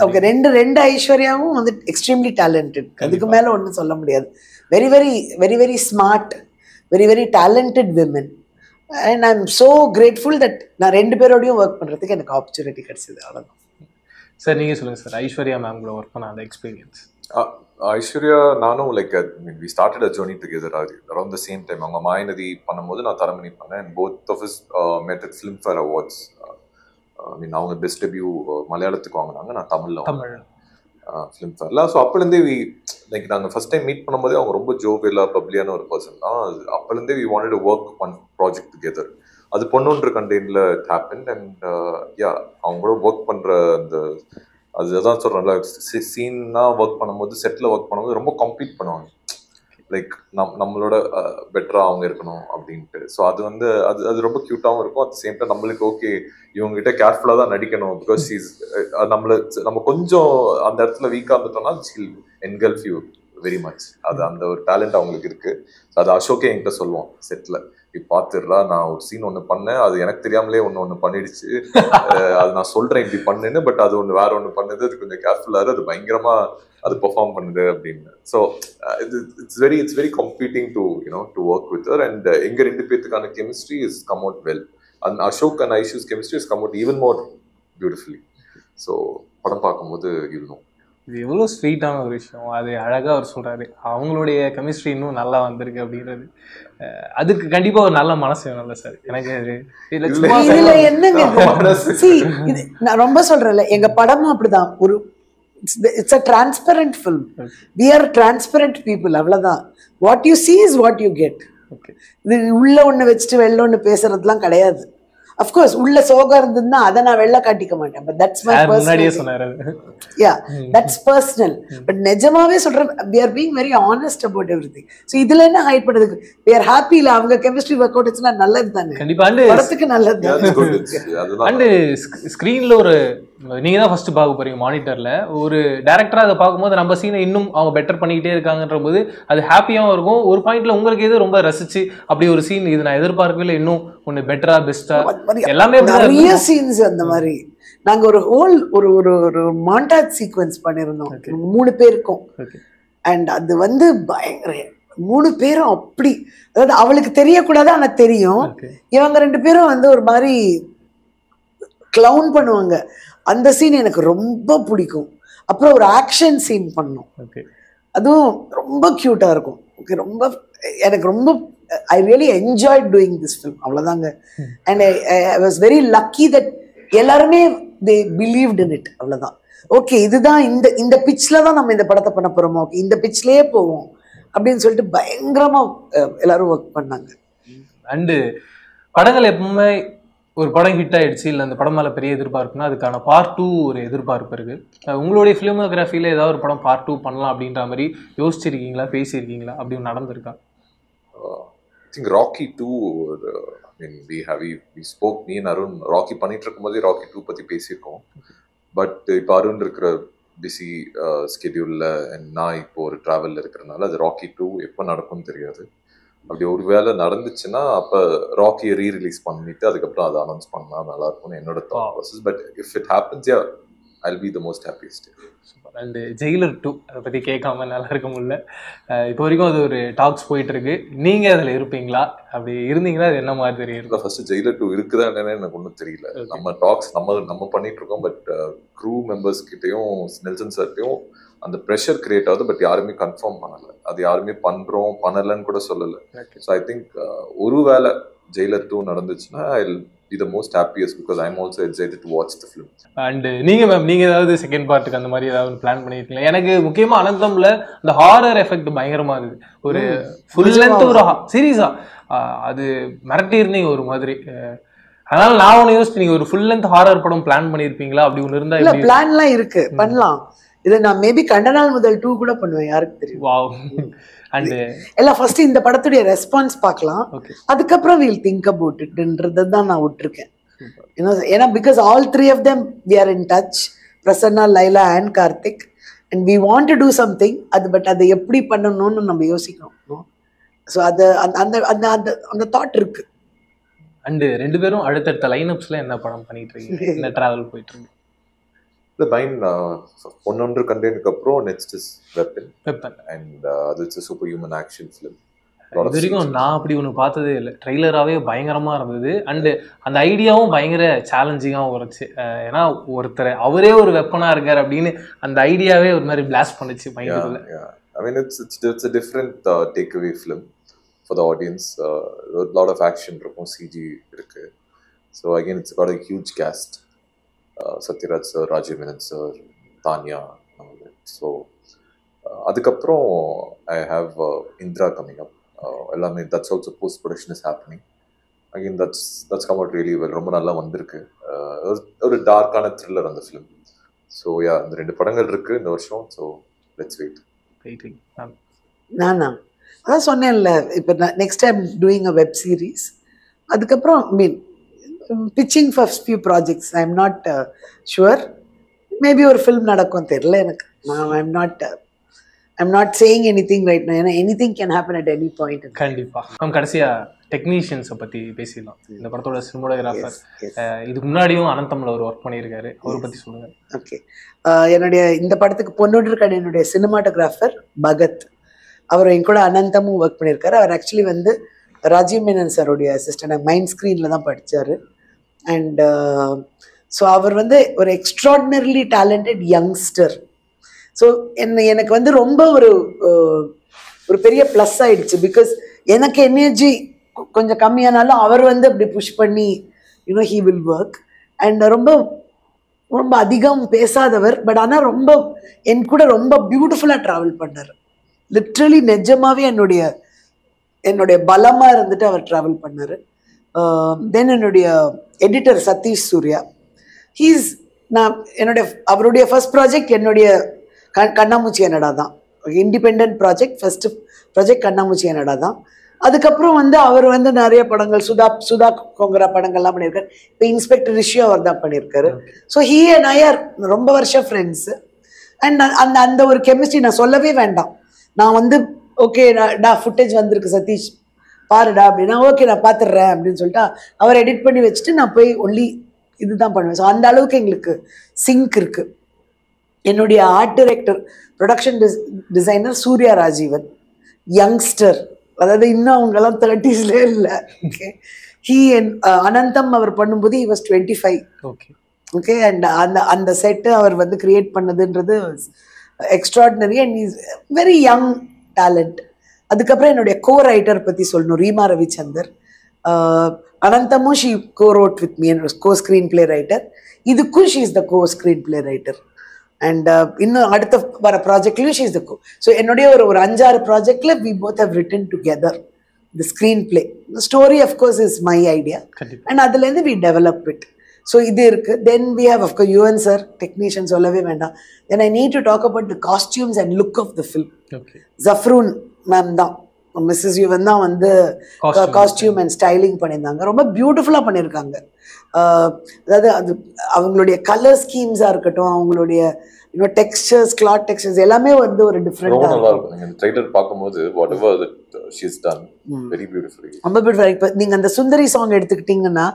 ஓகே, ரெண்டு ஐஸ்வர்யாவும் எக்ஸ்ட்ரீம்லி டேலண்டட். அதுக்கு மேல ஒன்றும் சொல்ல முடியாது. Very very very very smart, very very talented women. And I am so grateful that நான் 2 பேரோடையும் ஒர்க் பண்றதுக்கு எனக்கு ஆப்பர்ச்சுனிட்டி கிடைச்சது. அவ்வளோதான் சார். நீங்க சொல்லுங்க சார், ஐஸ்வர்யா மேம் கூட ஒர்க் பண்ண அந்த எக்ஸ்பீரியன்ஸ். ஐஸ்வர்யா நானும் we started a journey together around the same time. அவங்க மாயநதி பண்ணும்போது நான் தரமணி பண்ணேன். and both of us met at Filmfare Awards. அவங்க பெஸ்ட் டெபியூ மலையாளத்துக்கு வாங்கினாங்க, நான் தமிழ் ஃபிலிம்ஃபேர்ல. ஸோ அப்போலேருந்தே நாங்கள் ஃபர்ஸ்ட் டைம் மீட் பண்ணும்போதே அவங்க ரொம்ப ஜோவியலா பப்ளியான ஒரு பர்சன் தான். அப்போலேருந்தே we wanted to work on project together. அது பொன்னொன்று கண்டெய்ன்ல இட் ஹேப்பன்ட். அண்ட் அவங்க கூட ஒர்க் பண்ற அந்த அதுதான் சொல்றேன்ல, சீன்னா ஒர்க் பண்ணும்போது, செட்டில் ஒர்க் பண்ணும்போது ரொம்ப கம்ப்ளீட் பண்ணுவாங்க. நம்மளோட பெட்டரா அவங்க இருக்கணும் அப்படின்ட்டு. ஸோ அது அது ரொம்ப கியூட்டாகவும் இருக்கும். அட் சேம் டைம் நம்மளுக்கு ஓகே இவங்ககிட்ட கேர்ஃபுல்லாக தான் நடிக்கணும். பிகாஸ் நம்ம கொஞ்சம் அந்த இடத்துல வீக்காக இருந்துட்டோம்னா Sheel engulf you very much. அது அந்த ஒரு டேலண்ட் அவங்களுக்கு இருக்கு. அது அசோக்கே என்கிட்ட சொல்லுவோம் செட்டில், பார்த்துடுறா நான் ஒரு சீன் ஒன்று பண்ணேன், அது எனக்கு தெரியாமலே ஒன்று பண்ணிடுச்சு, அது நான் சொல்றேன் இப்படி பண்ணுன்னு, பட் அது வேற ஒன்று பண்ணுது, அது கொஞ்சம் கேர்ஃபுல்லாக அது பயங்கரமா அது பெர்ஃபார்ம் பண்ணுது அப்படின்னு. So it's very completing to to work with her. And எங்க 2 பேத்துக்கான chemistry is come out well. And Ashok and Aishu's chemistry is come out even more beautifully. So படம் பார்க்கும்போது இருக்கும். இது எவ்வளோ ஸ்வீட்டான ஒரு விஷயம். அது அழகாக அவர் சொல்கிறாரு, அவங்களுடைய கெமிஸ்ட்ரி இன்னும் நல்லா வந்திருக்கு அப்படின்றது. அதுக்கு கண்டிப்பாக ஒரு நல்ல மனசு வேணும்ல சார். எனக்கு இதுல என்னங்க நான் ரொம்ப சொல்றேன்ல, எங்க படமும் அப்படிதான். ஒரு it's a transparent film. We are transparent people. அவ்வளவுதான். What you see is what you get. இது உள்ள ஒண்ணு வச்சுட்டு வெளில ஒண்ணு பேசுறதுலாம் கிடையாது. Of course உள்ள சோகம் இருந்ததுன்னா அதை நான் வெளில காட்டிக்க மாட்டேன். But that's my personal. Yeah, that's personal. But நிஜமாவே சொல்றேன், we are being very honest about everything. So இதுல என்ன ஹைட் பண்றதுக்கு? We are happy. இல்ல அவங்க கெமிஸ்ட்ரி ஒர்க் அவுட் ஆச்சுன்னா நல்லது தானே. கண்டிப்பா படத்துக்கு நல்லது தானே. அண்ட் ஸ்கிரீன்ல ஒரு நீங்க தான் ஃபர்ஸ்ட் பார்க்க போறீங்க மானிட்டர்ல. ஒரு டைரக்டரா அதை பார்க்கும்போது நம்ம சீனை இன்னும் அவங்க பெட்டர் பண்ணிக்கிட்டே இருக்காங்கன்ற போது அது ஹாப்பியாகவும் இருக்கும். ஒரு பாயிண்ட்ல உங்களுக்கு எது ரொம்ப ரசிச்சு அப்படி ஒரு சீன் இது நான் எதிர்பார்க்கவே இல்லை, இன்னும் ஒன்னு பெட்டரா பெஸ்டா எல்லாமே நிறைய சீன்ஸ் அந்த மாதிரி. நாங்க ஒரு ஹோல் ஒரு ஒரு மாண்டாஜ் சீக்வென்ஸ் பண்ணிருந்தோம் 3 பேருக்கும். அண்ட் அது வந்து பயங்கர 3 பேரும் அப்படி, அதாவது அவளுக்கு தெரியக்கூடாது ஆனா தெரியும். இவங்க 2 பேரும் வந்து ஒரு மாதிரி கிளவுன் பண்ணுவாங்க. அந்த சீன் எனக்கு ரொம்ப பிடிக்கும். அப்புறம் ஒரு ஆக்ஷன் சீன் பண்ணோம், அதுவும் ரொம்ப கியூட்டா இருக்கும். ரொம்ப எனக்கு ரொம்ப I really enjoyed doing this film. அவ்வளவுதாங்க. And I was very lucky that எல்லாருமே they believed in it. அவ்வளவுதான். ஓகே இதுதான் இந்த பிட்ச்ல தான் நம்ம இந்த படத்தை பண்ண போறோம், ஓகே இந்த பிட்ச்லயே போவோம் அப்படின்னு சொல்லிட்டு பயங்கரமா எல்லாரும் ஒர்க் பண்ணாங்க. அண்டு படங்கள் எப்பவுமே ஒரு படம் ஹிட் ஆயிடுச்சு இல்லை அந்த படம் மேலே பெரிய எதிர்பார்ப்புனா அதுக்கான பார்ட் 2 ஒரு எதிர்பார்ப்பு இருக்கு. உங்களுடைய ஃபிலிமோகிராஃபியில் ஏதாவது ஒரு படம் பார்ட் 2 பண்ணலாம் அப்படின்ற மாதிரி யோசிச்சிருக்கீங்களா, பேசியிருக்கீங்களா, அப்படி நடந்திருக்கா? I think Rocky 2, I mean we spoke, me and Arun Rocky பண்ணிட்டு இருக்கும்போது Rocky 2 பத்தி பேசியிருக்கோம். பட் இப்போ அருண் இருக்கிற பிஸி ஸ்கெடியூல்ல நான் இப்போ ஒரு டிராவல்ல இருக்கிறதுனால அது Rocky 2 எப்போ நடக்கும்னு தெரியாது. அப்படி ஒரு வேலை நடந்துச்சுன்னா அப்போ ராக்கியை ரீரிலீஸ் பண்ணிட்டு அதுக்கப்புறம் அதை அனௌன்ஸ் பண்ணா நல்லா இருக்கும்னு என்னோட thought process. But if it happens yeah I'll be the most happiest. And Jailer 2 அதை பற்றி கேட்காம நல்லா இருக்க முடியல. இப்போ வரைக்கும் அது ஒரு டாக்ஸ் போயிட்டு இருக்கு. நீங்கள் அதில் இருப்பீங்களா? அப்படி இருந்தீங்கன்னா அது என்ன மாதிரி தெரியும்? ஃபர்ஸ்ட் ஜெயிலர் 2 இருக்குதா என்னன்னு எனக்கு ஒன்றும் தெரியல. நம்ம டாக்ஸ் நம்ம பண்ணிட்டு இருக்கோம். பட் க்ரூ மெம்பர்ஸ் கிட்டையும் நெல்சன் சார்ட்டையும் அந்த ப்ரெஷர் கிரியேட் ஆகுது. பட் யாருமே கன்ஃபார்ம் பண்ணலை. அது யாருமே பண்ணுறோம் பண்ணலைன்னு கூட சொல்லலை. ஸோ ஐ திங்க் ஒரு வேளை ஜெயிலர் 2 நடந்துச்சுன்னா I'll be the most happiest because I'm also excited to watch the film. And நீங்க மேம் நீங்க ஏதாவது செகண்ட் பார்ட்டுக்கு அந்த மாதிரி ஏதாவது பிளான் பண்ணிருக்கீங்களா? எனக்கு முக்கியமா அனந்தம்ல அந்த ஹாரர் எஃபெக்ட் பயங்கரமா இருக்குது. ஒரு ஃபுல் லென்த் ஒரு சீரீஸா அது மிரட்டி இருந்தீங்க ஒரு மாதிரி. அதனால நான் ஒன்று யோசிச்சு நீங்க ஒரு ஃபுல் லென்த் ஹாரர் படம் பிளான் பண்ணிருப்பீங்களா? அப்படி ஒன்று இருந்தா இல்ல பிளான்லாம் இருக்கு, பண்ணலாம். இது நான் மேபி கண்டனால் முதல் 2 கூட பண்ணுவேன், யாருக்கு தெரியும். வாவ். அண்ட் எல்லாம் ஃபர்ஸ்ட் இந்த படத்துடைய ரெஸ்பான்ஸ் பார்க்கலாம், அதுக்கப்புறம் we'll think about itன்றதை தான் நான் விட்டுருக்கேன். ஏன்னா because all 3 of them we are in touch, Prasanna, Laila and Karthik, and we want to do something. அது பட் அதை எப்படி பண்ணணும்னு நம்ம யோசிக்கணும். ஸோ அது அந்த அந்த அந்த தாட் இருக்கு. அண்ட் 2 பேரும் அடுத்தடுத்த லைனப்ஸ்ல என்ன படம் பண்ணிட்டு இருக்கீங்க? என்ன டிராவல் போயிட்டு இருக்கு? The Bine ஒன்னொன்று கண்டேனுக்கு அப்புறம் நெக்ஸ்ட் இஸ் வெப்பன். அண்ட் அது it's a superhuman action film. இது வரைக்கும் நான் அப்படி ஒன்று பார்த்ததே இல்லை. ட்ரெய்லராகவே பயங்கரமா இருந்தது. அண்டு அந்த ஐடியாவும் பயங்கர சேலஞ்சிங்காகவும் இருந்துச்சு. ஏன்னா ஒருத்தர் அவரே ஒரு வெப்பனா இருக்காரு அப்படின்னு அந்த ஐடியாவே ஒரு மாதிரி பிளாஸ்ட் பண்ணுச்சு மைண்டுக்குள்ள. I mean it's a different takeaway film for the audience. A lot of action இருக்கும், CG இருக்கு. So again it's got a huge cast. Satyaraj sir, Rajiv Menon sir, Tanya. So அதுக்கப்புறம் I have Indra coming up. எல்லாமே that's also post production is happening. Again that's come out really well. ரொம்ப நல்லா வந்திருக்கு. ஒரு டார்க்கான த்ரில்லர் அந்த ஃபிலிம். ஸோ யா இந்த 2 படங்கள் இருக்கு இந்த வருஷம். So let's wait. நானா அதான் சொன்னேன்ல, இப்போ next time doing a web series. அதுக்கப்புறம் mean pitching for few projects. I'm not sure. Maybe ஒரு ஃபிலிம் நடக்கும் தெரியல எனக்கு. I'm not saying anything right now. Anything can happen at any point. கண்டிப்பா. கடைசியா டெக்னீஷியன்ஸை பற்றி பேசிடலாம். இந்த படத்தோட சினிமோடோகிராஃபர் இதுக்கு முன்னாடியும் அனந்தம்ல ஒரு ஒர்க் பண்ணியிருக்காரு, அவரை பற்றி சொல்லுங்கள். ஓகே, என்னுடைய இந்த படத்துக்கு பொன்னொன்று என்னுடைய சினிமாட்டோகிராஃபர் பகத், அவர் என் கூட அனந்தமும் ஒர்க் பண்ணியிருக்காரு. அவர் ஆக்சுவலி வந்து ராஜீவ் மேனன் சாருடைய அசிஸ்டன்ட், மைண்ட் ஸ்க்ரீனில் தான் படித்தார். அண்ட் ஸோ அவர் வந்து ஒரு எக்ஸ்ட்ராடினரிலி டேலண்டட் யங்ஸ்டர். ஸோ எனக்கு வந்து ரொம்ப ஒரு பெரிய ப்ளஸ் ஆயிடுச்சு. பிகாஸ் எனக்கு எனர்ஜி கொஞ்சம் கம்மியானாலும் அவர் வந்து அப்படி புஷ் பண்ணி you know he will work. And ரொம்ப ரொம்ப அதிகம் பேசாதவர், பட் ஆனால் ரொம்ப என் கூட ரொம்ப பியூட்டிஃபுல்லாக ட்ராவல் பண்ணார். லிட்ரலி நிஜமாவே என்னுடைய பலமாக இருந்துட்டு அவர் ட்ராவல் பண்ணார். தென் என்னுடைய எடிட்டர் சதீஷ் சூர்யா, அவருடைய ஃபர்ஸ்ட் ப்ராஜெக்ட் என்னுடைய கண்ணாமூச்சி என்னடா தான், இண்டிபெண்ட் ப்ராஜெக்ட், ஃபர்ஸ்ட் ப்ராஜெக்ட் கண்ணாமூச்சி என்னடா தான். அதுக்கப்புறம் வந்து அவர் வந்து நிறைய படங்கள் சுதா கொங்கரா படங்கள்லாம் பண்ணியிருக்காரு. இப்போ இன்ஸ்பெக்டர் ரிஷி அவர் தான் பண்ணியிருக்காரு. So he and I are ரொம்ப வருஷம் ஃப்ரெண்ட்ஸு. அண்ட் அந்த ஒரு கெமிஸ்ட்ரி நான் சொல்லவே வேண்டாம். நான் வந்து ஓகே டா ஃபுட்டேஜ் வந்திருக்கு சதீஷ் பாருடா அப்படின்னா, ஓகே நான் பார்த்துடுறேன் அப்படின்னு சொல்லிட்டு அவர் எடிட் பண்ணி வச்சுட்டு நான் போய் ஒன்லி இதுதான் பண்ணுவேன். ஸோ அந்த அளவுக்கு எங்களுக்கு சிங்க் இருக்கு. என்னுடைய art director production designer Surya Rajeevan, youngster, அதாவது இன்னும் அவங்கெல்லாம் 30ஸ்லே இல்லை. ஓகே, அனந்தம் அவர் பண்ணும்போது he was 25. ஓகே, அண்ட் அந்த செட்டு அவர் வந்து கிரியேட் பண்ணதுன்றது extraordinary and is very young talent. அதுக்கப்புறம் என்னுடைய கோ ரைட்டர் பற்றி சொல்லணும், ரீமா ரவிச்சந்தர். அனந்தமும் she co wrote with me, co screen play writer. இதுக்கும் she is the co screen play writer. And இன்னும் அடுத்த வர ப்ராஜெக்ட்லையும் she is the co. So என்னுடைய ஒரு 5-6 ப்ராஜெக்ட்ல we both have written together the screen play. Story of course is my idea and அதுலேருந்து வி டெவலப் இட். ஸோ இது இருக்கு. Then we have of course Yuvan sir, technician சொல்லவே வேண்டாம். Then I need to talk about the costumes and look of the film. Jafroon ma'am தான், மிஸ்ஸஸ் யுவன் தான் வந்து காஸ்டியூம் அண்ட் ஸ்டைலிங் பண்ணியிருந்தாங்க. ரொம்ப பியூட்டிஃபுல்லாக பண்ணியிருக்காங்க. அதாவது அது அவங்களுடைய கலர் ஸ்கீம்ஸாக இருக்கட்டும், அவங்களுடைய டெக்ஸ்சர்ஸ், கிளாத் டெக்ஸ்சர்ஸ் எல்லாமே வந்து ஒரு டிஃப்ரெண்டாக இருக்கும். ட்ரைலர் பார்க்கும்போது whatever that she has done very beautifully, ரொம்ப பியூட்டிஃபுல். இப்போ நீங்கள் அந்த சுந்தரி சாங் எடுத்துக்கிட்டிங்கன்னா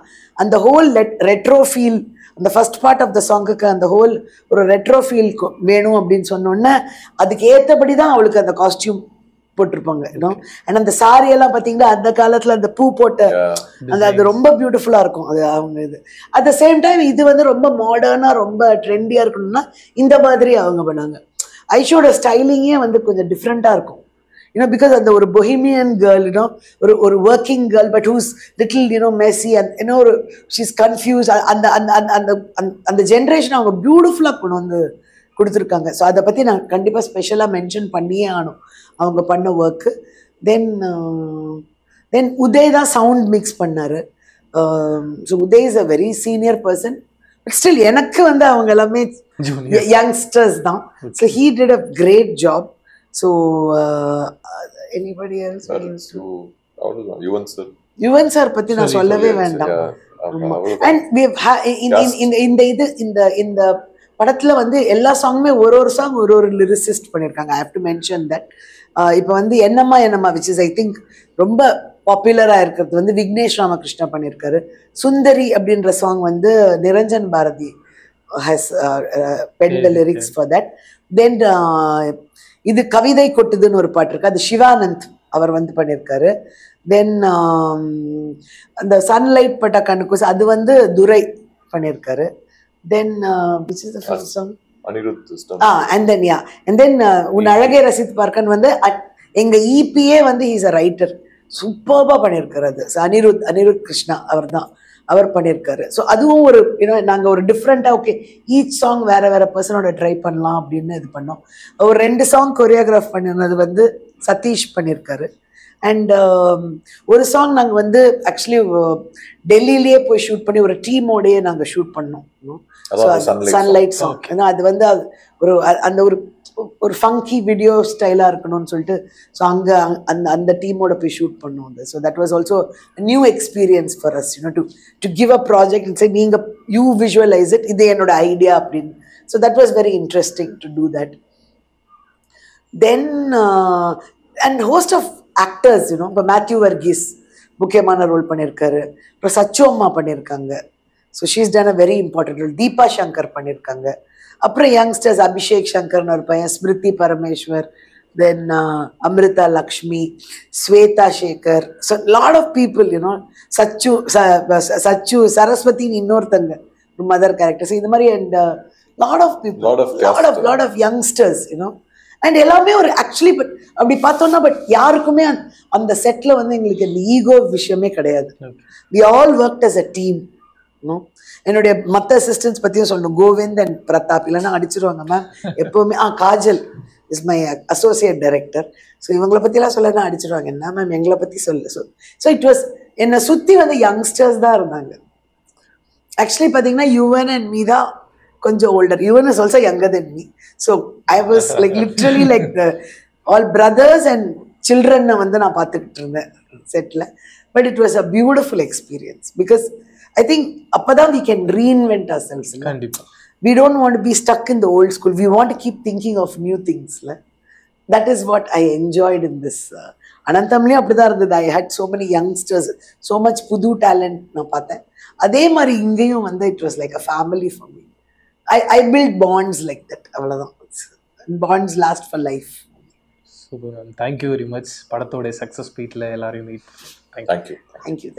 அந்த ஹோல் ரெட்ரோ ஃபீல், அந்த ஃபர்ஸ்ட் பார்ட் ஆஃப் த சாங்குக்கு அந்த ஹோல் ஒரு ரெட்ரோ ஃபீல் வேணும் அப்படின்னு சொன்னோன்னே அதுக்கு ஏற்றபடி தான் அவளுக்கு அந்த காஸ்டியூம் போட்டிருப்பாங்க. அண்ட் அந்த சாரி எல்லாம் பார்த்தீங்கன்னா அந்த காலத்தில் அந்த பூ போட்ட அது ரொம்ப பியூட்டிஃபுல்லாக இருக்கும். அது அவங்க இது அட் த சேம் டைம் இது வந்து ரொம்ப மாடர்னாக ரொம்ப ட்ரெண்டியாக இருக்கணும்னா இந்த மாதிரி அவங்க பண்ணாங்க. ஐஷோட ஸ்டைலிங்கே வந்து கொஞ்சம் டிஃப்ரெண்ட்டாக இருக்கும். பிகாஸ் அந்த ஒரு பொஹிமியன் கேர்ள், ஒரு working girl, but whose little messy and ஒரு ஷீஸ் கன்ஃபியூஸ். அந்த அந்த அந்த ஜென்ரேஷன் அவங்க பியூட்டிஃபுல்லாக கொண்டு வந்து கொடுத்துருக்காங்க. ஸோ அதை பற்றி நான் கண்டிப்பாக ஸ்பெஷலாக மென்ஷன் பண்ணியே ஆகணும் அவங்க பண்ண ஒர்க்கு. தென் உதய் தான் சவுண்ட் மிக்ஸ் பண்ணார். So Uday is a very senior person, but still எனக்கு வந்து அவங்க எல்லாமே யங்ஸ்டர்ஸ் தான். So he did a great job. So anybody else? Yuvan sir பற்றி நான் சொல்லவே வேண்டாம். அண்ட் இந்த படத்துல வந்து எல்லா சாங்குமே ஒரு சாங் ஒரு லிரிசிஸ்ட் பண்ணியிருக்காங்க. I have to mention that. இப்போ வந்து என்னம்மா விச் இஸ் ஐ திங்க் ரொம்ப பாப்புலராக இருக்கிறது வந்து விக்னேஷ் ராமகிருஷ்ணா பண்ணியிருக்காரு. சுந்தரி அப்படின்ற சாங் வந்து Niranjan Bharathi has pen the lyrics for that. Then இது கவிதை கொட்டுதுன்னு ஒரு பாட்டு இருக்கு, அது சிவானந்த் அவர் வந்து பண்ணியிருக்காரு. தென் அந்த சன்லைட் பட்ட கண்ணுக்கு அது வந்து துரை பண்ணியிருக்காரு. Then which is the first song? Anirudh. And then உன் அழகே ரசித்து பார்க்கன் வந்து எங்க இபிஏ வந்து ஹீஸ் அ ரைட்டர், சூப்பர்பா பண்ணியிருக்காரு. அது அனிருத் கிருஷ்ணா அவர் பண்ணியிருக்காரு. ஸோ அதுவும் ஒரு நாங்கள் ஒரு டிஃப்ரெண்ட்டாக ஓகே ஈச் சாங் வேற பர்சனோட ட்ரை பண்ணலாம் அப்படின்னு இது பண்ணோம். ஒரு 2 சாங் கொரியோகிராஃப் பண்ணிருந்தது வந்து சதீஷ் பண்ணியிருக்காரு. அண்ட் ஒரு சாங் நாங்கள் வந்து ஆக்சுவலி டெல்லியிலேயே போய் ஷூட் பண்ணி ஒரு டீமோடையே நாங்கள் ஷூட் பண்ணோம். Sunlight song. ஏன்னா அது வந்து ஒரு அந்த ஒரு ஃபங்கி வீடியோ ஸ்டைலாக இருக்கணும்னு சொல்லிட்டு ஸோ அங்கே அந்த டீமோட போய் ஷூட் பண்ணோம். So that was also new experience for us to give a project சரி நீங்கள் யூ விஷுவலைஸ் இட், இது என்னோட ஐடியா அப்படின்னு. So that was very interesting to do that. Then and host of actors இப்போ முக்கியமான ரோல் பண்ணியிருக்காரு. அப்புறம் சச்சு அம்மா பண்ணியிருக்காங்க. So she's done a very important role. Deepa Shankar பண்ணியிருக்காங்க. அப்புறம் யங்ஸ்டர்ஸ் அபிஷேக் சங்கர்னு ஒரு பையன், Smriti Parameswar, then Amritha Lakshmi, Swetha Sekhar, so lot of people you know, Sachu சரஸ்வதின்னு இன்னொருத்தங்க மதர் கேரக்டர்ஸ், இந்த மாதிரி. And lot of people, lot of youngsters you know. அண்ட் எல்லாமே ஒரு ஆக்சுவலி பட் அப்படி பார்த்தோம்னா பட் யாருக்குமே அந்த செட்டில் வந்து எங்களுக்கு அந்த ஈகோ விஷயமே கிடையாது. We all worked as a team. என்னுடைய மற்ற அசிஸ்டன்ஸ் பற்றியும் சொல்லணும். கோவிந்த் அண்ட் பிரதாப் இல்லைன்னா அடிச்சிருவாங்க மேம் எப்போவுமே. Kajal is my associate director. So இவங்களை பற்றிலாம் சொல்லனா அடிச்சிருவாங்க. என்ன மேம் எங்களை பற்றி ஸோ இட் வாஸ் என்னை சுற்றி வந்து யங்ஸ்டர்ஸ் தான் இருந்தாங்க. ஆக்சுவலி பார்த்தீங்கன்னா யுவன் அண்ட் மீ தான் கொஞ்சம் older. Yuvan is also younger than me. So I was like literally like all brothers and சில்ட்ரனை வந்து நான் பார்த்துக்கிட்டு இருந்தேன் செட்டில். But it was a beautiful experience because I think அப்பதான் we can reinvent ourselves. கண்டிப்பா. We don't want to be stuck in the old school. We want to keep thinking of new things. That is what I enjoyed in this. அனந்தம்லேயும் அப்படிதான் இருந்தது. I had so many youngsters, so much புது talent நான் பார்த்தேன். அதே மாதிரி இங்கேயும் வந்து it was like a family for me. I built bonds like that. அவ்வளவுதான். Bonds last for life. Super ma'am. Thank you very much. படத்தோட சக்ஸஸ் ஸ்பீட்ல எல்லாரையும் மீட். தேங்க்யூ. Thank you.